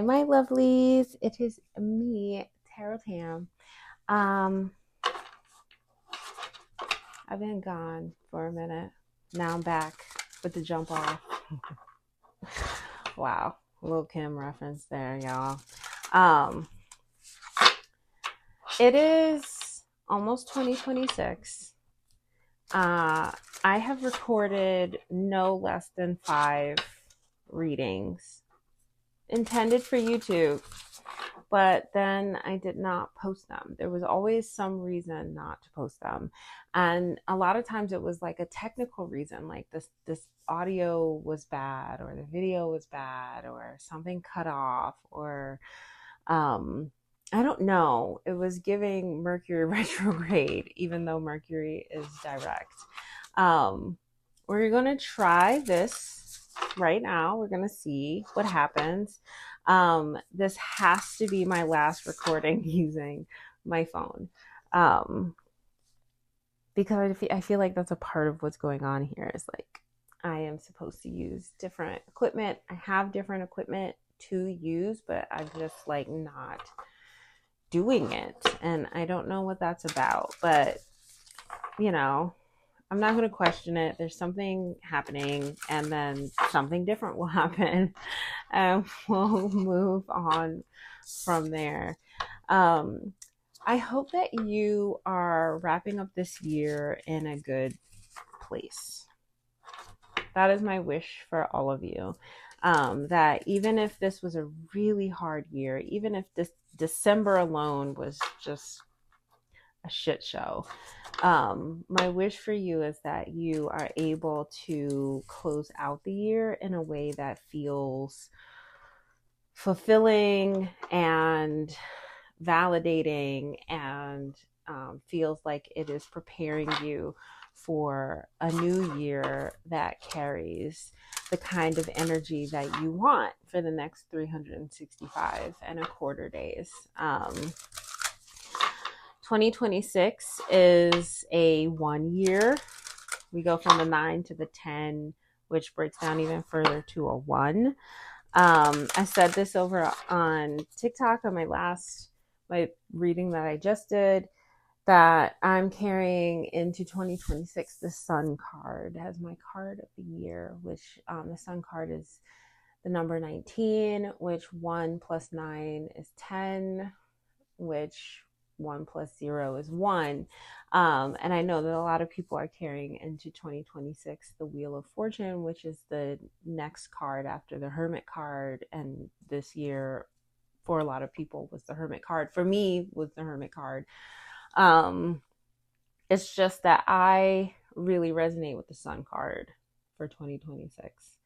my lovelies. It is me, Tarot Tam. Um, I've been gone for a minute. Now I'm back with the jump off. Wow, Lil Kim reference there, y'all. Um, it is almost 2026. I have recorded no less than 5 readings intended for YouTube, but then I did not post them. There was always some reason not to post them. And a lot of times it was like a technical reason, like this audio was bad, or the video was bad, or something cut off, or I don't know. It was giving Mercury retrograde, even though Mercury is direct. We're going to try this right now. We're going to see what happens. This has to be my last recording using my phone. Because I feel like that's a part of what's going on here, is like I am supposed to use different equipment. I have different equipment to use, but I'm just like not doing it. And I don't know what that's about, but you know, I'm not going to question it. There's something happening, and then something different will happen, and we'll move on from there. I hope that you are wrapping up this year in a good place. That is my wish for all of you. That even if this was a really hard year, even if this December alone was just a shit show, my wish for you is that you are able to close out the year in a way that feels fulfilling and validating, and feels like it is preparing you for a new year that carries the kind of energy that you want for the next 365 and a quarter days. 2026 is a 1 year. We go from the 9 to the 10, which breaks down even further to a 1. I said this over on TikTok on my reading that I just did, that I'm carrying into 2026 the Sun card as my card of the year, which the Sun card is the number 19, which 1 plus 9 is 10, which 1 plus 0 is 1. And I know that a lot of people are carrying into 2026 the Wheel of Fortune, which is the next card after the Hermit card. And this year, for a lot of people, was the Hermit card. For me, was the Hermit card. It's just that I really resonate with the Sun card for 2026.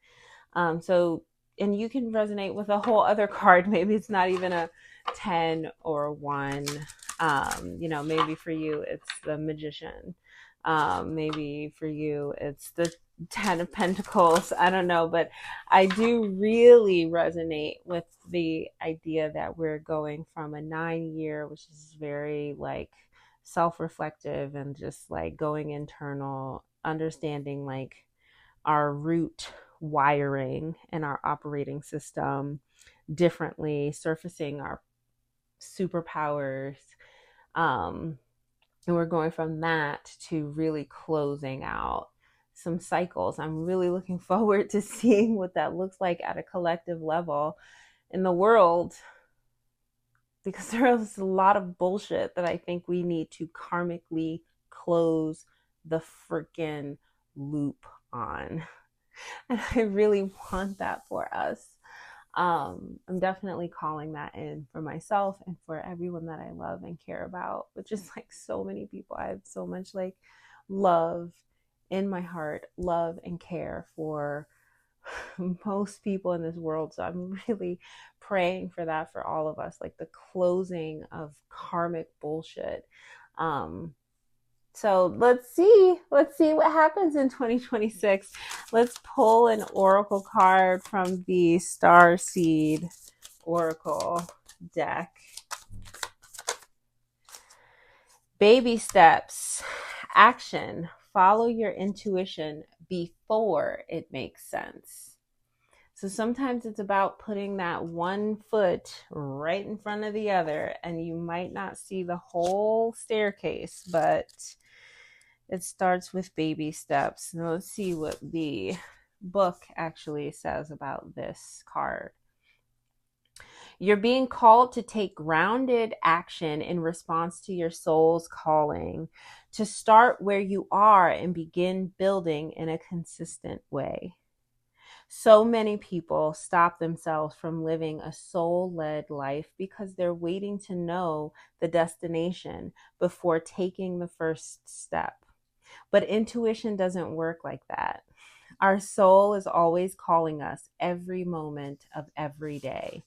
And you can resonate with a whole other card. Maybe it's not even a 10 or a 1. Maybe for you it's the Magician. Maybe for you it's the 10 of Pentacles. I don't know, but I do really resonate with the idea that we're going from a 9 year, which is very like self-reflective and just like going internal, understanding like our root wiring and our operating system differently, surfacing our superpowers. And we're going from that to really closing out some cycles. I'm really looking forward to seeing what that looks like at a collective level in the world, because there's a lot of bullshit that I think we need to karmically close the freaking loop on. And I really want that for us. I'm definitely calling that in for myself and for everyone that I love and care about, which is like so many people. I have so much like love in my heart, love and care for most people in this world. So I'm really praying for that for all of us, like the closing of karmic bullshit. So let's see what happens in 2026. Let's pull an oracle card from the Star Seed Oracle deck. Baby steps, action, follow your intuition before it makes sense. So sometimes it's about putting that one foot right in front of the other, and you might not see the whole staircase, but it starts with baby steps. Now let's see what the book actually says about this card. You're being called to take grounded action in response to your soul's calling, to start where you are and begin building in a consistent way. So many people stop themselves from living a soul-led life because they're waiting to know the destination before taking the first step. But intuition doesn't work like that. Our soul is always calling us every moment of every day.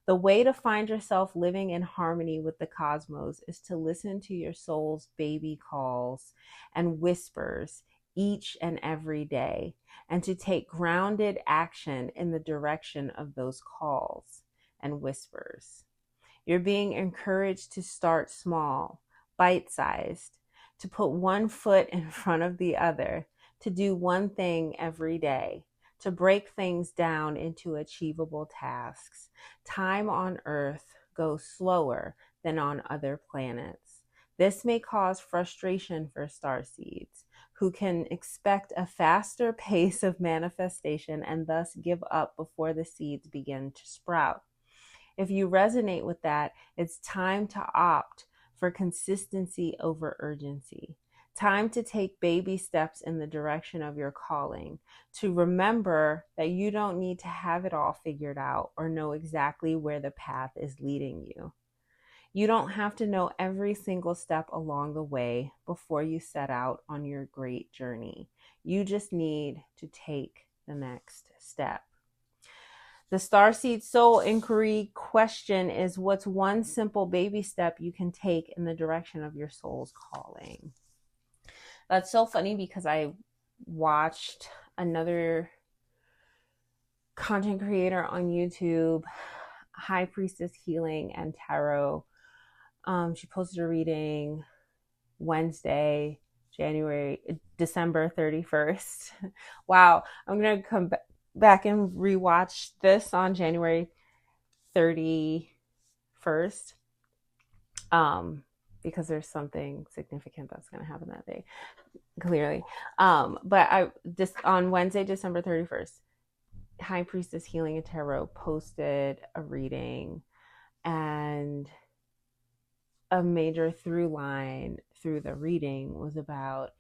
The way to find yourself living in harmony with the cosmos is to listen to your soul's baby calls and whispers each and every day, and to take grounded action in the direction of those calls and whispers. You're being encouraged to start small, bite-sized, to put one foot in front of the other, to do one thing every day, to break things down into achievable tasks. Time on Earth goes slower than on other planets. This may cause frustration for starseeds, who can expect a faster pace of manifestation and thus give up before the seeds begin to sprout. If you resonate with that, it's time to opt for consistency over urgency. Time to take baby steps in the direction of your calling, to remember that you don't need to have it all figured out or know exactly where the path is leading you. You don't have to know every single step along the way before you set out on your great journey. You just need to take the next step. The Starseed Soul Inquiry question is, what's one simple baby step you can take in the direction of your soul's calling? That's so funny because I watched another content creator on YouTube, High Priestess Healing and Tarot. She posted a reading Wednesday, December 31st. Wow, I'm going to come back and rewatch this on January 31st, because there's something significant that's going to happen that day, clearly. But on Wednesday, December 31st, High Priestess Healing and Tarot posted a reading, and a major through line through the reading was about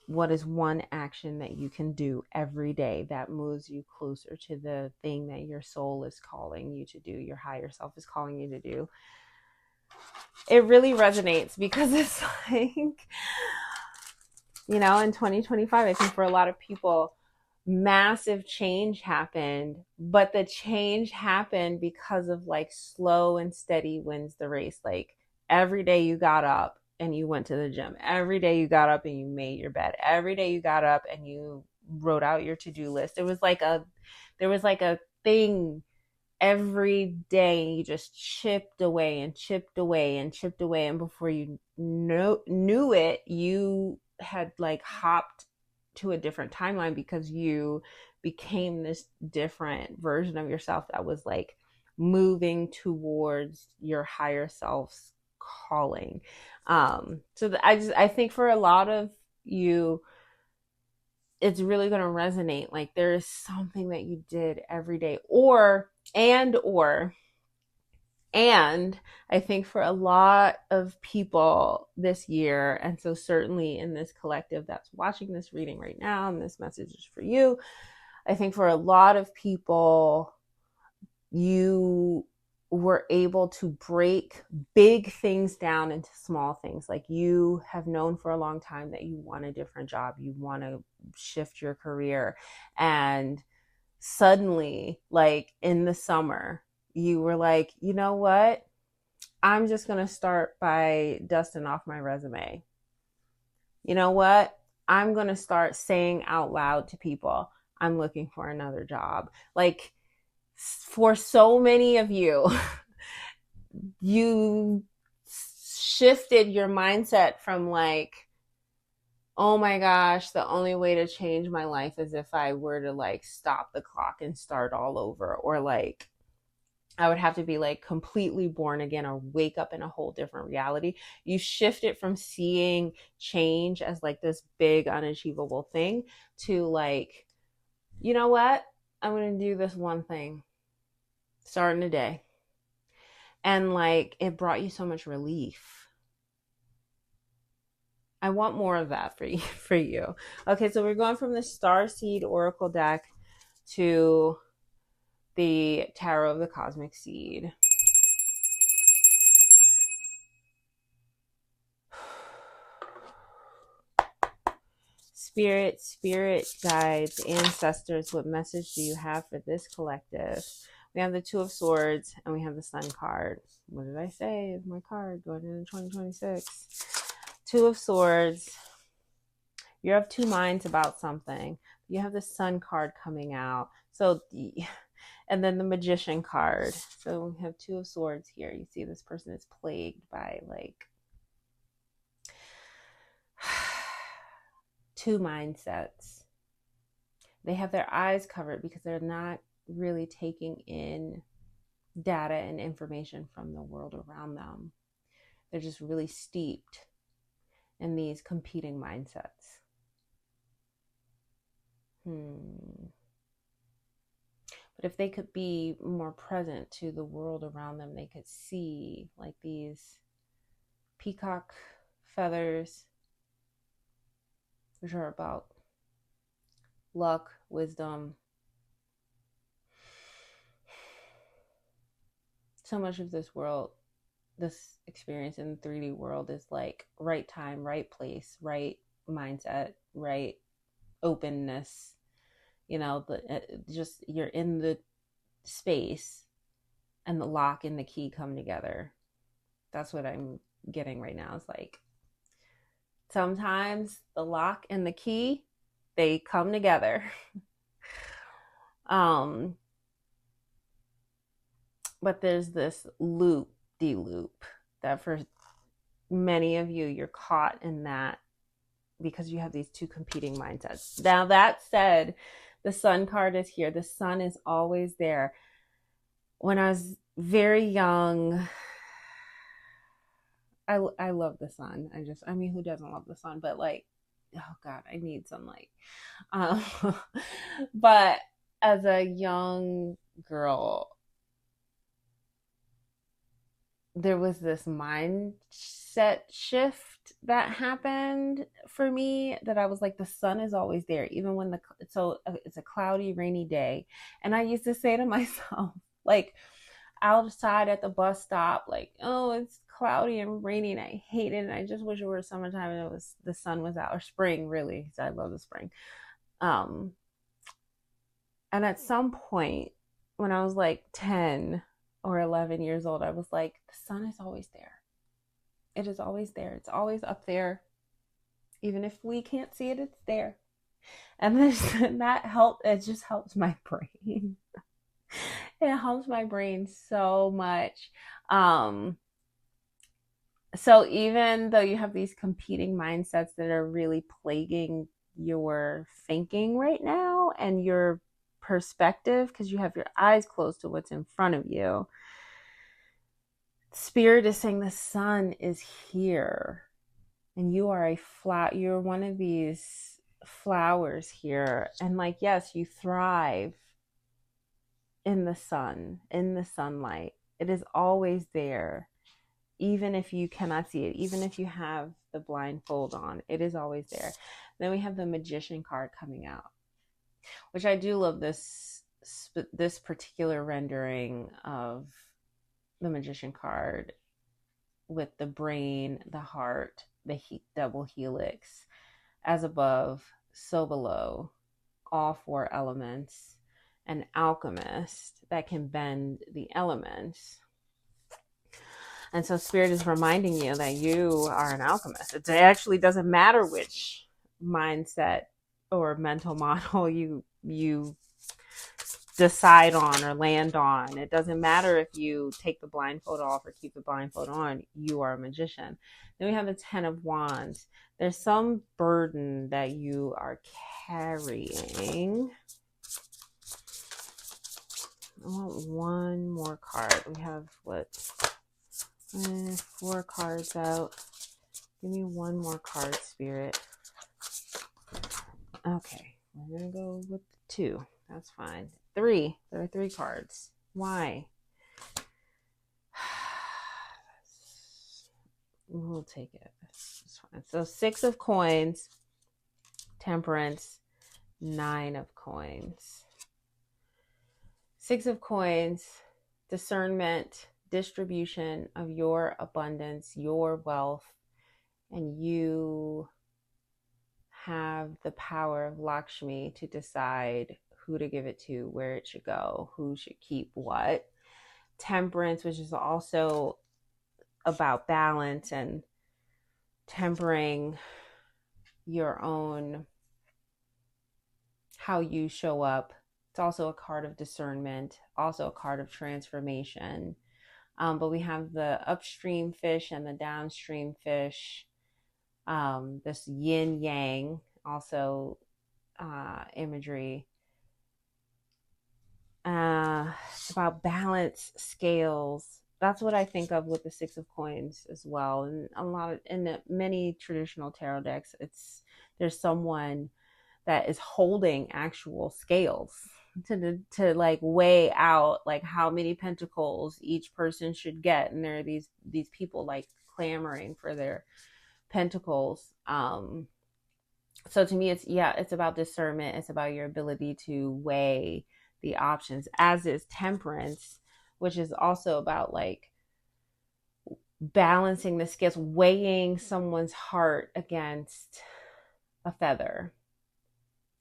what is one action that you can do every day that moves you closer to the thing that your soul is calling you to do, your higher self is calling you to do. It really resonates because it's like, you know, in 2025, I think for a lot of people, massive change happened, but the change happened because of like slow and steady wins the race. Like every day you got up and you went to the gym. Every day you got up and you made your bed. Every day you got up and you wrote out your to-do list. There was like a thing every day. You just chipped away and chipped away and chipped away. And before you knew it, you had like hopped to a different timeline because you became this different version of yourself that was like moving towards your higher self's calling. I think for a lot of you, it's really going to resonate. Like there is something that you did every day, and I think for a lot of people this year, and so certainly in this collective that's watching this reading right now, and this message is for you, I think for a lot of people, you were able to break big things down into small things. Like you have known for a long time that you want a different job, you want to shift your career, and suddenly, like in the summer, you were like, you know what? I'm just going to start by dusting off my resume. You know what? I'm going to start saying out loud to people, I'm looking for another job. Like for so many of you, you shifted your mindset from like oh my gosh, the only way to change my life is if I were to like stop the clock and start all over, or like I would have to be like completely born again or wake up in a whole different reality. You shift it from seeing change as like this big unachievable thing to like, you know what? I'm going to do this one thing starting today. And like it brought you so much relief. I want more of that for you for you. Okay, so we're going from the Star Seed Oracle deck to the Tarot of the Cosmic Seed. Spirit guides, ancestors, what message do you have for this collective? We have the Two of Swords and we have the Sun card. What did I say is my card going into 2026? Two of Swords. You have two minds about something. You have the Sun card coming out. So, and then the Magician card. So we have Two of Swords here. You see this person is plagued by like two mindsets. They have their eyes covered because they're not really taking in data and information from the world around them. They're just really steeped in these competing mindsets. But if they could be more present to the world around them, they could see like these peacock feathers, which are about luck, wisdom. So much of this world, this experience in the 3D world is like right time, right place, right mindset, right openness. You know, just you're in the space and the lock and the key come together. That's what I'm getting right now. It's like sometimes the lock and the key, they come together. But there's this loop-de-loop that for many of you, you're caught in that because you have these two competing mindsets. Now, that said, the Sun card is here. The Sun is always there. When I was very young, I love the Sun. I mean, who doesn't love the Sun? But like, oh God, I need sunlight. But as a young girl, there was this mindset shift that happened for me that I was like, the sun is always there, even when it's a cloudy, rainy day. And I used to say to myself, like outside at the bus stop, like, oh, it's cloudy and rainy and I hate it. And I just wish it were summertime and the sun was out, or spring, really. I love the spring. And at some point when I was like 10 or 11 years old, I was like, the sun is always there. It is always there. It's always up there. Even if we can't see it, it's there. And that helped. It just helps my brain. It helps my brain so much. So even though you have these competing mindsets that are really plaguing your thinking right now and your perspective, because you have your eyes closed to what's in front of you, Spirit is saying the sun is here and you are you're one of these flowers here, and like, yes, you thrive in the sun, in the sunlight. It is always there, even if you cannot see it, even if you have the blindfold on, it is always there. Then we have the Magician card coming out, which I do love this particular rendering of the Magician card with the brain, the heart, the double helix, as above, so below, all four elements, an alchemist that can bend the elements. And so Spirit is reminding you that you are an alchemist. It actually doesn't matter which mindset or mental model you decide on or land on. It doesn't matter if you take the blindfold off or keep the blindfold on, you are a magician. Then we have the 10 of Wands. There's some burden that you are carrying. I want one more card. We have what? 4 cards out. Give me one more card, Spirit. Okay, we're gonna go with 2. That's fine. 3. There are 3 cards. Why? We'll take it. That's fine. So 6 of coins, temperance, 9 of coins. 6 of coins, discernment, distribution of your abundance, your wealth, and you have the power of Lakshmi to decide who to give it to, where it should go, who should keep what. Temperance, which is also about balance and tempering your own, how you show up. It's also a card of discernment, also a card of transformation. But we have the upstream fish and the downstream fish. This yin yang, also imagery. It's about balance, scales. That's what I think of with the 6 of coins as well. And in many traditional tarot decks, there's someone that is holding actual scales to like weigh out like how many pentacles each person should get, and there are these people like clamoring for their pentacles. So to me, it's about discernment. It's about your ability to weigh the options, as is temperance, which is also about like balancing the scales, weighing someone's heart against a feather.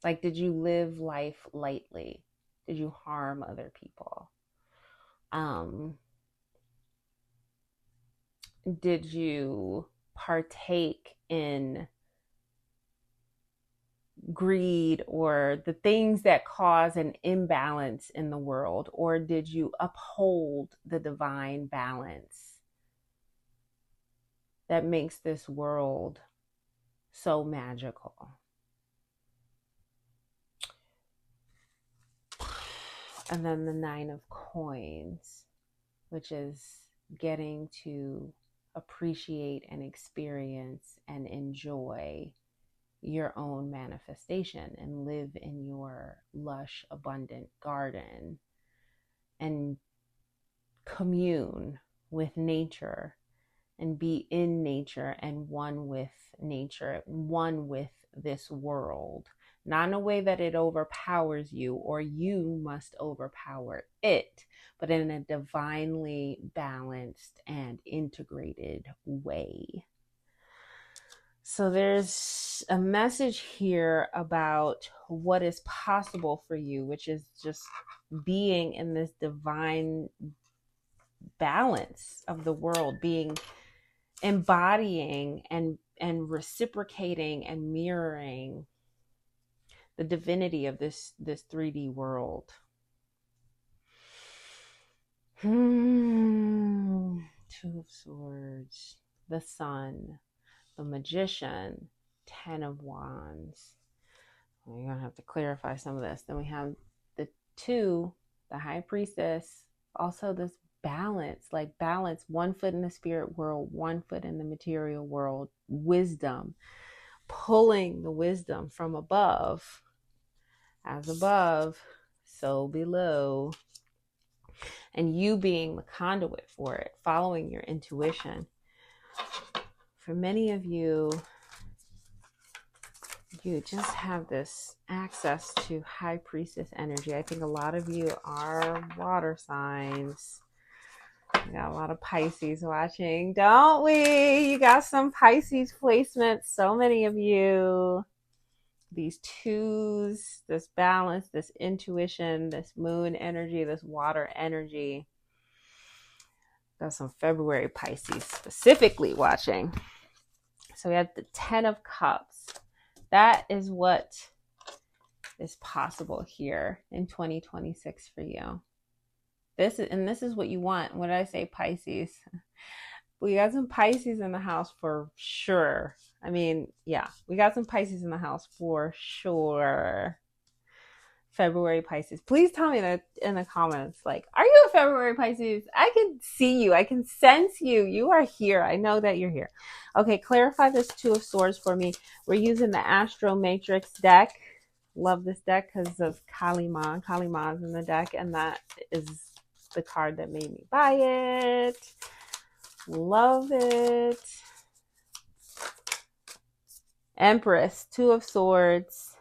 Like, did you live life lightly? Did you harm other people? Did you partake in greed or the things that cause an imbalance in the world? Or did you uphold the divine balance that makes this world so magical? And then the 9 of coins, which is getting to appreciate and experience and enjoy your own manifestation and live in your lush, abundant garden and commune with nature and be in nature and one with nature, one with this world. Not in a way that it overpowers you or you must overpower it, but in a divinely balanced and integrated way. So there's a message here about what is possible for you, which is just being in this divine balance of the world, embodying and reciprocating and mirroring the divinity of this 3D world. 2 of Swords, the Sun, the Magician, 10 of Wands. We're going to have to clarify some of this. Then we have the 2, the High Priestess, also this balance, like balance, 1 foot in the spirit world, 1 foot in the material world, wisdom, pulling the wisdom from above. As above, so below. And you being the conduit for it, following your intuition. For many of you, you just have this access to High Priestess energy. I think a lot of you are water signs. We got a lot of Pisces watching, don't we? You got some Pisces placements, so many of you. These 2s, this balance, this intuition, this moon energy, this water energy. Got some February Pisces specifically watching. So we have the 10 of Cups. That is what is possible here in 2026 for you. This is what you want. What did I say, Pisces? We got some Pisces in the house for sure. I mean, yeah, we got some Pisces in the house for sure. February Pisces. Please tell me that in the comments. Like, are you a February Pisces? I can see you. I can sense you. You are here. I know that you're here. Okay, clarify this Two of Swords for me. We're using the Astro Matrix deck. Love this deck because of Kali Ma. Kali Ma's in the deck, and that is the card that made me buy it. Love it. Empress, Two of Swords,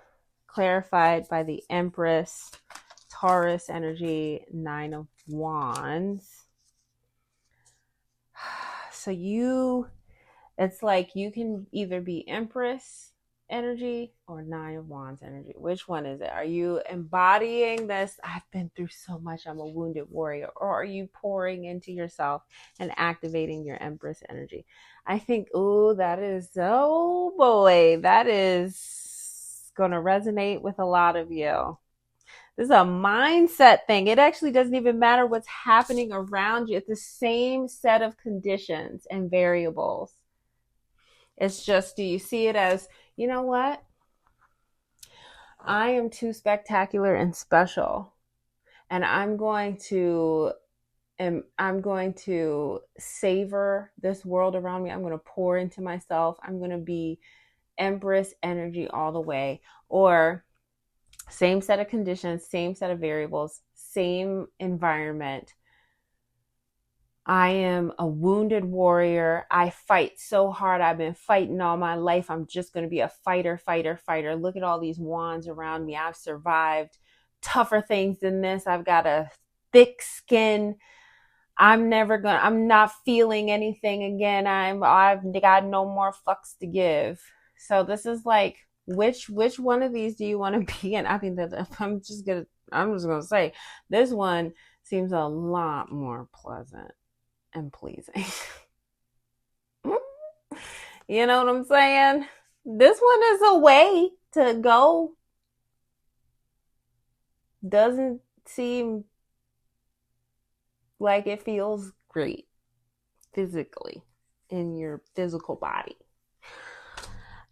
clarified by the Empress, Taurus energy, Nine of Wands. So it's like you can either be Empress energy or Nine of Wands energy. Which one is it? Are you embodying this? I've been through so much. I'm a wounded warrior. Or are you pouring into yourself and activating your Empress energy? I think, that is, oh boy, that is going to resonate with a lot of you. This is a mindset thing. It actually doesn't even matter what's happening around you. It's the same set of conditions and variables. It's just, do you see it as, you know what? I am too spectacular and special, and I'm going to savor this world around me. I'm going to pour into myself. I'm going to be Empress energy all the way. Or same set of conditions, same set of variables, same environment. I am a wounded warrior. I fight so hard. I've been fighting all my life. I'm just going to be a fighter, fighter, fighter. Look at all these wands around me. I've survived tougher things than this. I've got a thick skin. I'm not feeling anything again. I've got no more fucks to give. So this is like, which one of these do you want to be in? I think that I'm just going to say this one seems a lot more pleasant and pleasing. You know what I'm saying? This one is a way to go. Doesn't seem like it feels great physically in your physical body.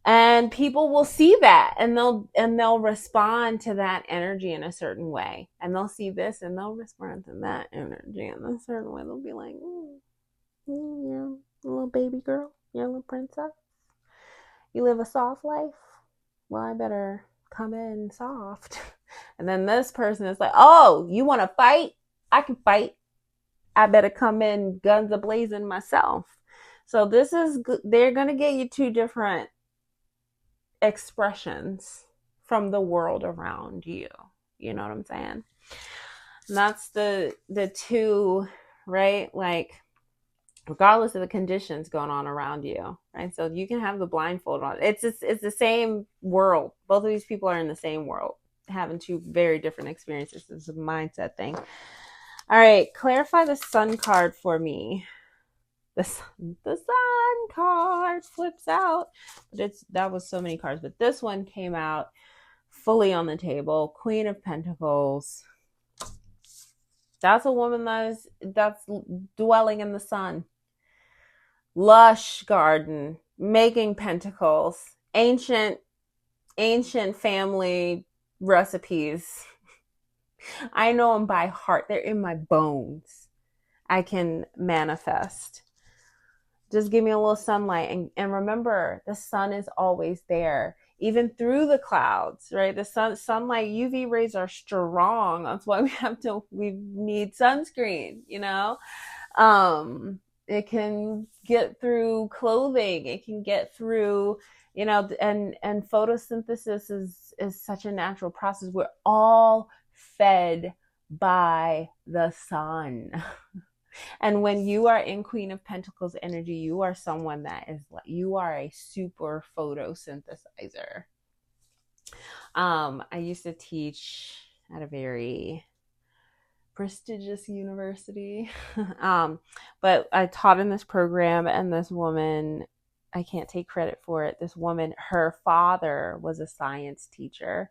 And people will see that, and they'll respond to that energy in a certain way. And they'll see this and they'll respond to that energy in a certain way. They'll be like, you're a little baby girl, you're a little princess. You live a soft life. Well, I better come in soft. And then this person is like, oh, you want to fight? I can fight. I better come in guns a-blazing myself. So they're going to get you two different expressions from the world around you. You know what I'm saying? And that's the two, right? Like, regardless of the conditions going on around you, right? So you can have the blindfold on. It's the same world. Both of these people are in the same world, having two very different experiences. It's a mindset thing. All right, clarify the Sun card for me. The Sun card flips out. But that was so many cards, but this one came out fully on the table. Queen of Pentacles. That's a woman that's dwelling in the sun. Lush garden, making pentacles, ancient family recipes. I know them by heart. They're in my bones. I can manifest. Just give me a little sunlight. And remember, the sun is always there, even through the clouds, right? The sunlight, UV rays are strong. That's why we need sunscreen, you know? It can get through clothing. It can get through, you know, and photosynthesis is such a natural process. We're all fed by the sun. And when you are in Queen of Pentacles energy, you are someone you are a super photosynthesizer. I used to teach at a very prestigious university. But I taught in this program, and this woman, I can't take credit for it. This woman, her father was a science teacher.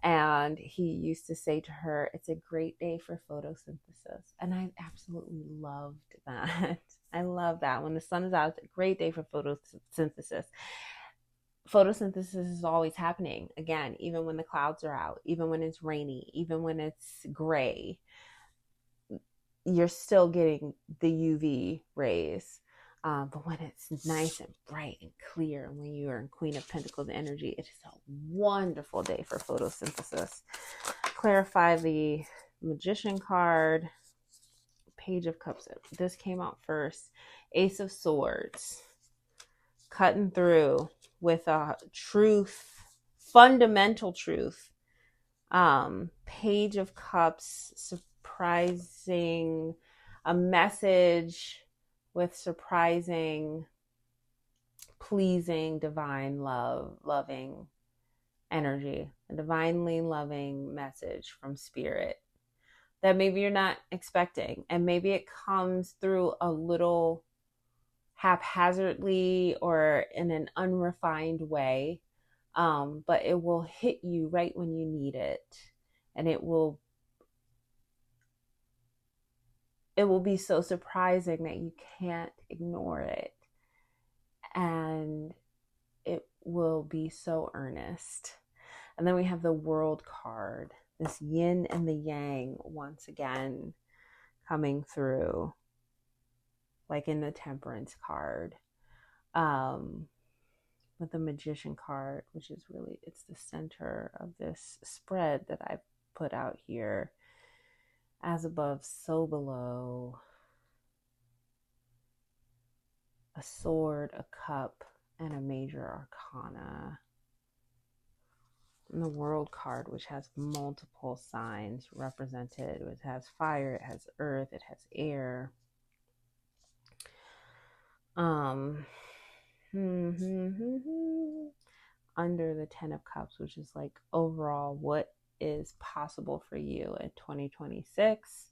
And he used to say to her, it's a great day for photosynthesis. And I absolutely loved that. I love that. When the sun is out, it's a great day for photosynthesis. Photosynthesis is always happening. Again, even when the clouds are out, even when it's rainy, even when it's gray, you're still getting the UV rays. But when it's nice and bright and clear, and when you are in Queen of Pentacles energy, it is a wonderful day for photosynthesis. Clarify the Magician card, Page of Cups. This came out first. Ace of Swords, cutting through with a truth, fundamental truth. Page of Cups, surprising, a message with surprising, pleasing, divine love, loving energy, a divinely loving message from spirit that maybe you're not expecting. And maybe it comes through a little haphazardly or in an unrefined way. But it will hit you right when you need it. And it will be so surprising that you can't ignore it. And it will be so earnest. And then we have the World card, this yin and the yang once again coming through, like in the Temperance card. With the Magician card, which is really, it's the center of this spread that I've put out here. As above, so below. A sword, a cup, and a major arcana. And the World card, which has multiple signs represented. It has fire, it has earth, it has air. Under the 10 of Cups, which is like overall what is possible for you in 2026.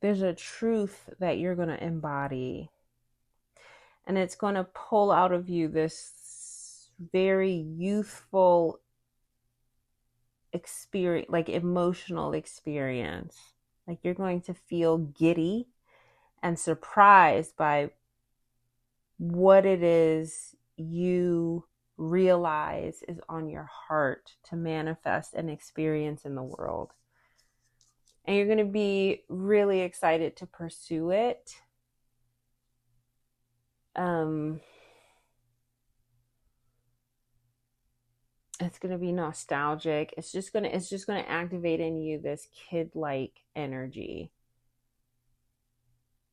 There's a truth that you're going to embody, and it's going to pull out of you this very youthful experience, like emotional experience. Like you're going to feel giddy and surprised by what it is you realize is on your heart to manifest and experience in the world. And you're going to be really excited to pursue it. It's going to be nostalgic. It's just going to activate in you this kid-like energy.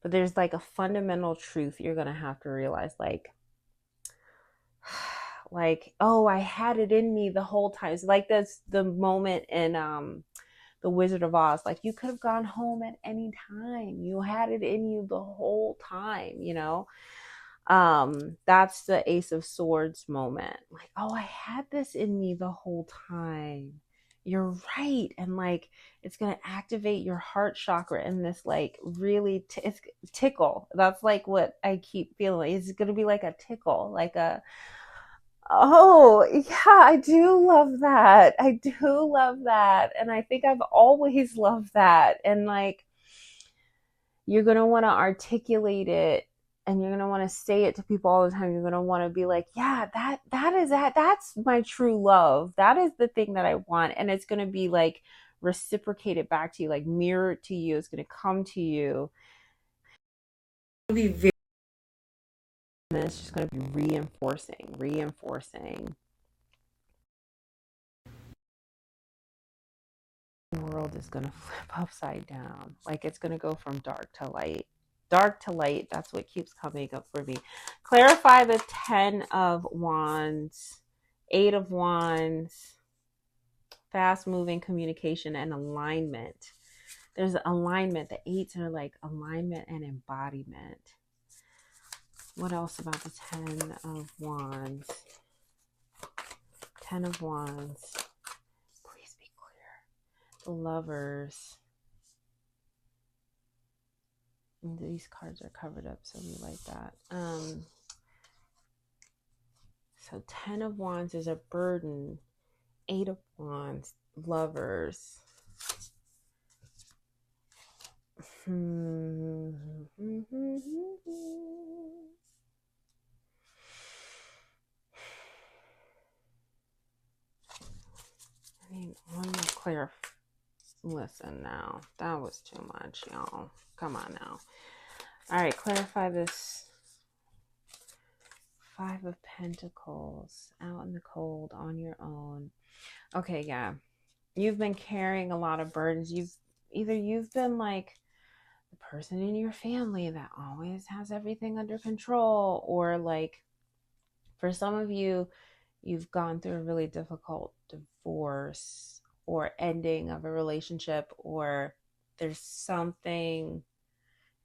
But there's like a fundamental truth you're going to have to realize, like, oh, I had it in me the whole time. It's like this, the moment in the Wizard of Oz, like you could have gone home at any time. You had it in you the whole time, you know? That's the Ace of Swords moment. Like, oh, I had this in me the whole time. You're right. And like, it's going to activate your heart chakra in this like really it's tickle. That's like what I keep feeling. It's going to be like a tickle, like a, oh, yeah, I do love that. I do love that. And I think I've always loved that. And like, you're going to want to articulate it, and you're going to want to say it to people all the time. You're going to want to be like, yeah, that's my true love. That is the thing that I want. And it's going to be like reciprocated back to you, like mirrored to you. It's going to come to you. It'll be very, and it's just going to be reinforcing. The world is going to flip upside down. Like it's going to go from dark to light. That's what keeps coming up for me. Clarify the 10 of Wands, 8 of Wands, fast moving communication and alignment. There's alignment. The 8s are like alignment and embodiment. What else about the 10 of Wands? 10 of Wands. Please be clear. The Lovers. And these cards are covered up, so we like that. So 10 of Wands is a burden. 8 of Wands, Lovers. I need one more clear. Listen now, that was too much, y'all. Come on now. All right, clarify this. 5 of Pentacles, out in the cold, on your own. Okay, yeah. You've been carrying a lot of burdens. You've been like the person in your family that always has everything under control, or like for some of you, you've gone through a really difficult divorce or ending of a relationship, or there's something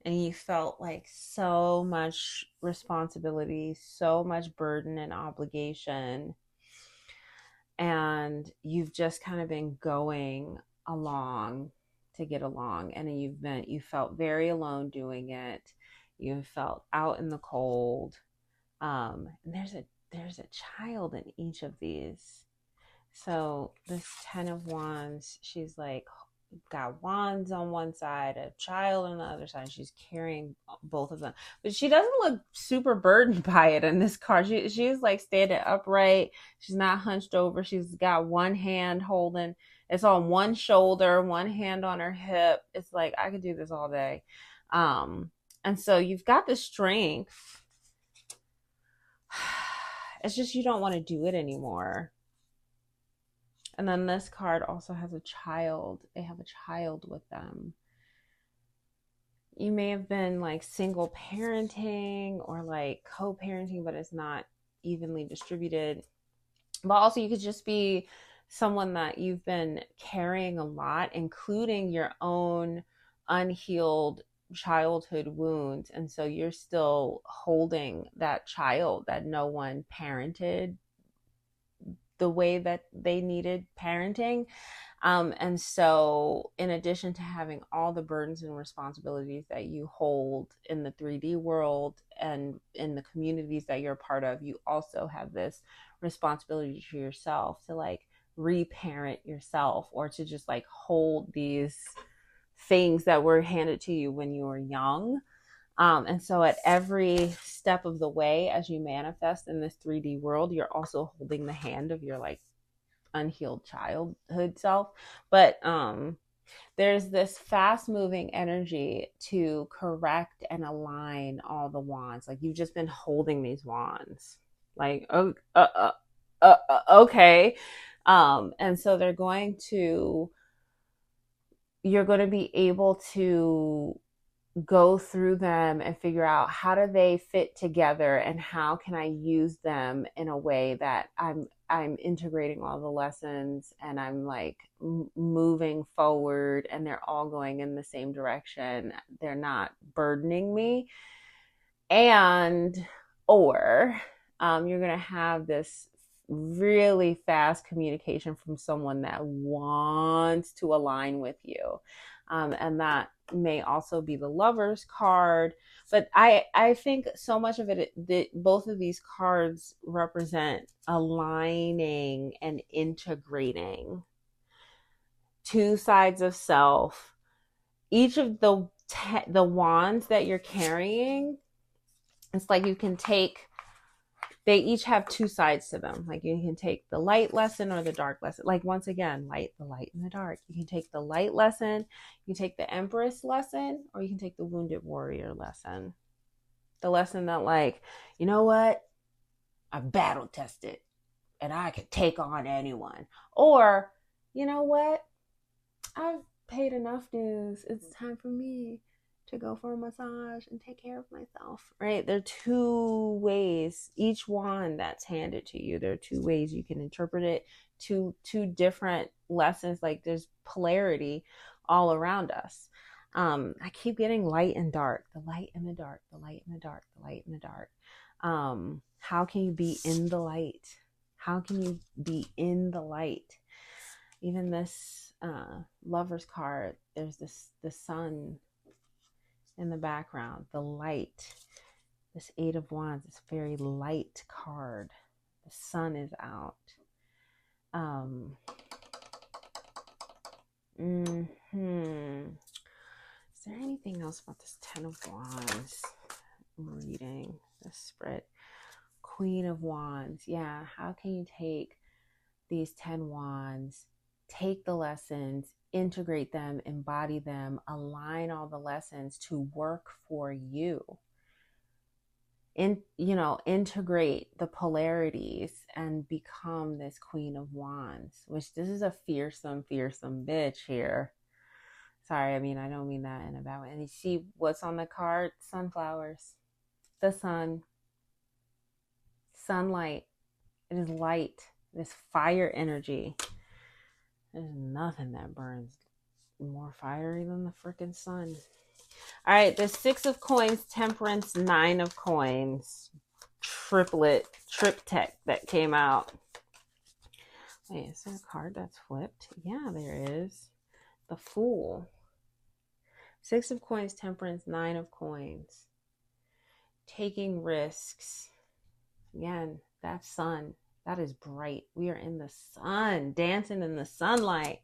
and you felt like so much responsibility, so much burden and obligation, and you've just kind of been going along to get along, and you felt very alone doing it. You felt out in the cold. And there's a child in each of these. So this 10 of Wands, she's like got wands on one side, a child on the other side. She's carrying both of them, but she doesn't look super burdened by it in this card. She's like standing upright. She's not hunched over. She's got one hand holding. It's on one shoulder, one hand on her hip. It's like, I could do this all day. And so you've got the strength. It's just you don't want to do it anymore. And then this card also has a child. They have a child with them. You may have been like single parenting or like co-parenting, but it's not evenly distributed. But also you could just be someone that you've been carrying a lot, including your own unhealed childhood wounds. And so you're still holding that child that no one parented the way that they needed parenting. And so in addition to having all the burdens and responsibilities that you hold in the 3D world and in the communities that you're a part of, you also have this responsibility to yourself to like reparent yourself, or to just like hold these things that were handed to you when you were young. And so at every step of the way, as you manifest in this 3D world, you're also holding the hand of your like unhealed childhood self. But there's this fast moving energy to correct and align all the wands. Like you've just been holding these wands like, okay. And so you're going to be able to go through them and figure out how do they fit together and how can I use them in a way that I'm integrating all the lessons and I'm like moving forward and they're all going in the same direction. They're not burdening me. And or you're going to have this really fast communication from someone that wants to align with you. And that may also be the Lovers card. But I think so much of it, that both of these cards represent aligning and integrating two sides of self. Each of the wands that you're carrying, it's like you can take, they each have two sides to them. Like you can take the light lesson or the dark lesson. Like once again, the light and the dark. You can take the light lesson, you can take the empress lesson, or you can take the wounded warrior lesson. The lesson that like, you know what? I battle tested and I can take on anyone. Or, you know what? I've paid enough dues. It's time for me to go for a massage and take care of myself, right? There are two ways, each wand that's handed to you, there are two ways you can interpret it, two different lessons. Like there's polarity all around us. I keep getting light and dark, the light and the dark, the light and the dark, the light and the dark. How can you be in the light? How can you be in the light? Even this Lovers card, there's the sun in the background, the light. This Eight of Wands is a very light card. The sun is out. Is there anything else about this Ten of Wands? I'm reading the spread. Queen of Wands. Yeah, how can you take these 10 wands, take the lessons, integrate them, embody them, align all the lessons to work for you? Integrate the polarities and become this Queen of Wands, which this is a fearsome bitch here. Sorry, I don't mean that in a bad way. And you see what's on the card? Sunflowers, the sun, sunlight. It is light. It is fire energy. There's nothing that burns more fiery than the freaking sun. All right, the Six of Coins, Temperance, Nine of Coins. Triptych that came out. Wait, is there a card that's flipped? Yeah, there is. The Fool. Six of Coins, Temperance, Nine of Coins. Taking risks. Again, that sun. That is bright. We are in the sun, dancing in the sunlight.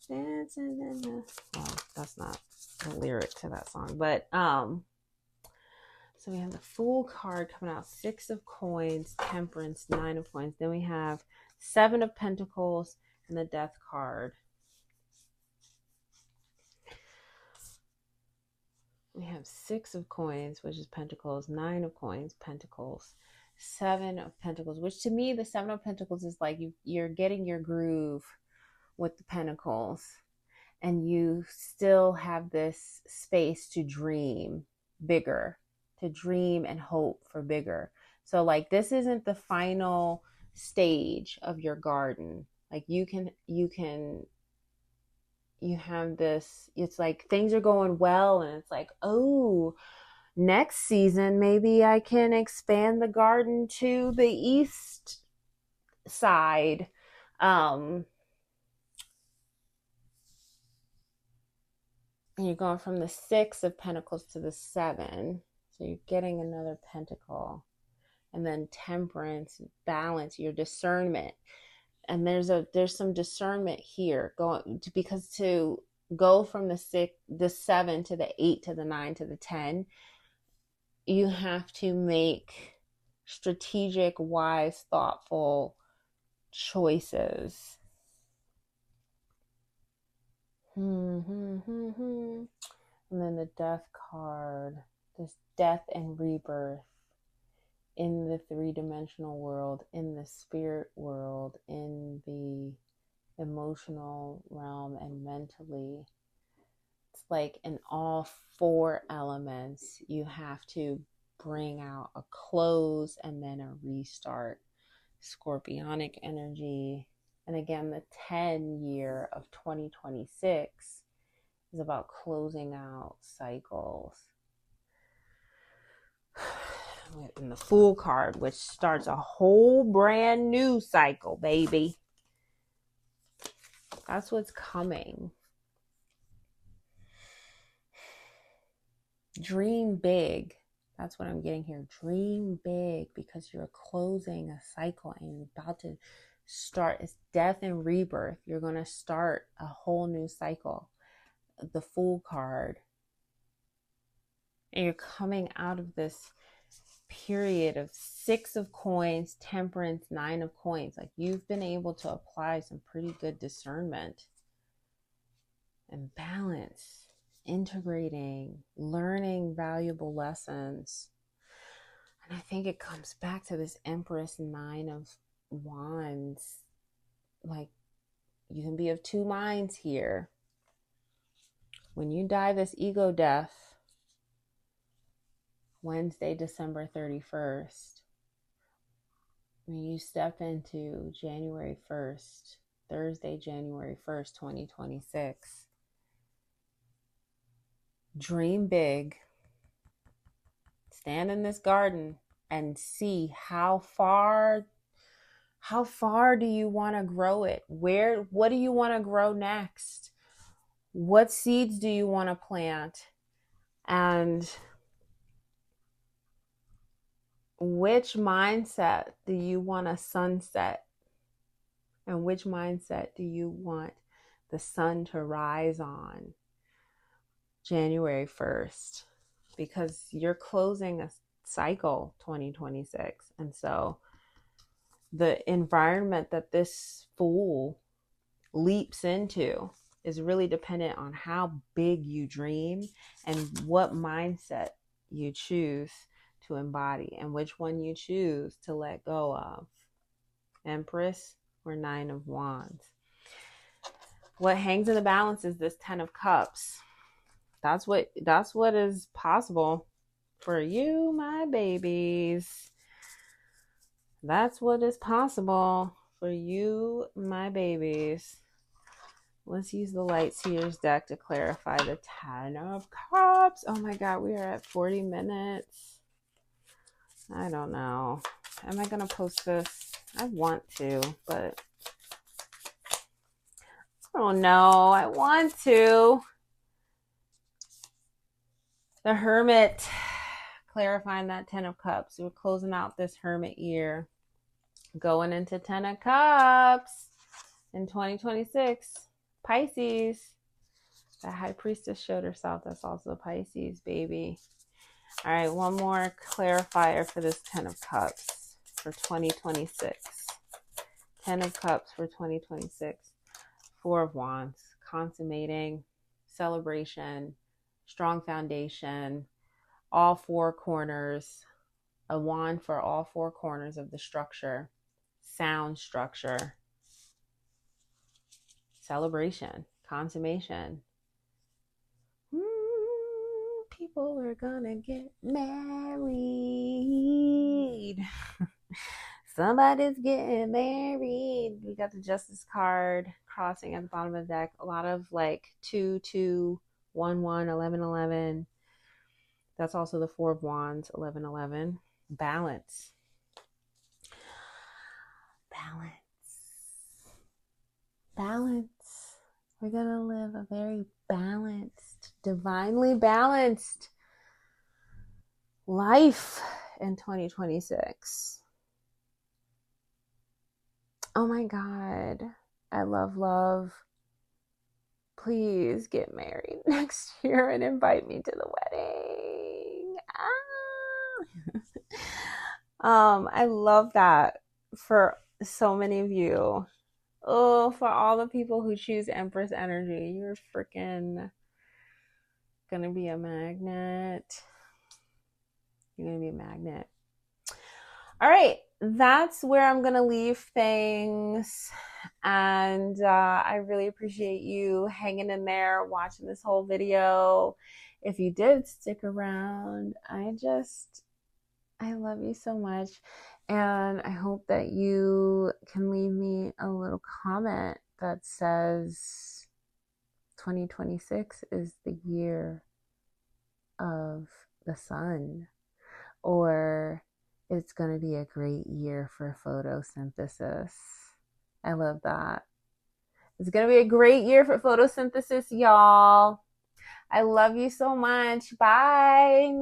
Dancing in the... Well, that's not the lyric to that song, but so we have the Fool card coming out. Six of Coins, Temperance, Nine of Coins. Then we have Seven of Pentacles and the Death card. We have Six of Coins, which is Pentacles, Nine of Coins, Pentacles, Seven of Pentacles, which to me, the Seven of Pentacles is like you're getting your groove with the Pentacles, and you still have this space to dream bigger, to dream and hope for bigger. So like this isn't the final stage of your garden. Like you have this, it's like things are going well, and it's like, oh, next season, maybe I can expand the garden to the east side. And you're going from the Six of Pentacles to the Seven. So you're getting another pentacle. And then Temperance, balance, your discernment. And there's some discernment here because to go from the Seven to the Eight to the Nine to the 10, you have to make strategic, wise, thoughtful choices. And then the Death card, this death and rebirth in the three-dimensional world, in the spirit world, in the emotional realm, and mentally. It's like in all four elements, you have to bring out a close and then a restart. Scorpionic energy. And again, the 10 year of 2026 is about closing out cycles. And the Fool card, which starts a whole brand new cycle, baby. That's what's coming. Dream big. That's what I'm getting here. Dream big, because you're closing a cycle and you're about to start. It's death and rebirth. You're going to start a whole new cycle. The Fool card. And you're coming out of this period of Six of Coins, Temperance, Nine of Coins. Like you've been able to apply some pretty good discernment and balance, integrating, learning valuable lessons. And I think it comes back to this Empress, Nine of Wands. Like you can be of two minds here. When you die this ego death, Wednesday, December 31st, when you step into January 1st, Thursday, January 1st, 2026, dream big, stand in this garden and see how far do you want to grow it? What do you want to grow next? What seeds do you want to plant? And which mindset do you want to sunset? And which mindset do you want the sun to rise on January 1st? Because you're closing a cycle 2026. And so the environment that this fool leaps into is really dependent on how big you dream and what mindset you choose to embody and which one you choose to let go of. Empress or Nine of Wands. What hangs in the balance is this Ten of Cups. That's what is possible for you, my babies. That's what is possible for you, my babies. Let's use the Light Seers deck to clarify the Ten of Cups. Oh my God, we are at 40 minutes. I don't know. Am I going to post this? I want to, but I don't know. I want to. The Hermit, clarifying that Ten of Cups. We're closing out this Hermit year, going into Ten of Cups in 2026. Pisces. The High Priestess showed herself. That's also Pisces, baby. All right, one more clarifier for this Ten of Cups for 2026. Ten of Cups for 2026. Four of Wands, consummating, celebration, strong foundation, all four corners, a wand for all four corners of the structure, sound structure, celebration, consummation. People are gonna get married. Somebody's getting married. We got the Justice card crossing at the bottom of the deck. A lot of like 2, 2, 1, 1, 11, 11. That's also the Four of Wands, 11, 11. Balance. We're going to live a very balanced, divinely balanced life in 2026. Oh my God. I love. Please get married next year and invite me to the wedding. I love that for so many of you. Oh, for all the people who choose Empress energy, you're freaking gonna be a magnet. You're gonna be a magnet. All right, that's where I'm gonna leave things. And I really appreciate you hanging in there, watching this whole video. If you did stick around, I love you so much. And I hope that you can leave me a little comment that says 2026 is the year of the sun, or it's going to be a great year for photosynthesis. I love that. It's going to be a great year for photosynthesis, y'all. I love you so much. Bye.